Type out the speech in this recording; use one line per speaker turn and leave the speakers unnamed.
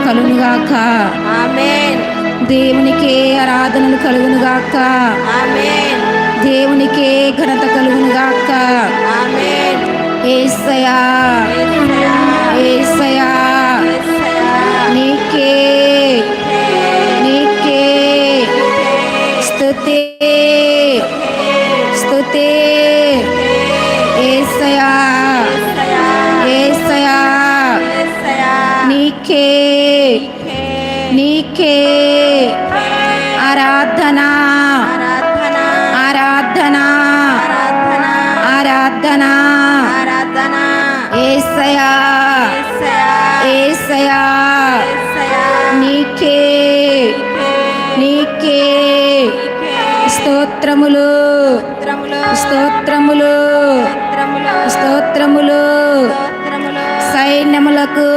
కలుగునుగాక.
ఆమేన్.
దేవునికే ఆరాధనలు కలుగునుగాక.
ఆమేన్.
దేవునికే ఘనత కలుగునుగాక.
ఆమేన్.
యేసయ్యా యేసయ్యా నీకే నీకే స్తుతి స్తుతి. యేసయ్యా యేసయ్యా నీకే నీకే ఆరాధన ఆరాధన ఆరాధన. యేసయ్యా యేసయ్యా నీకే నీకే స్తోత్రములు స్తోత్రములు స్తోత్రములు. సైన్యములకు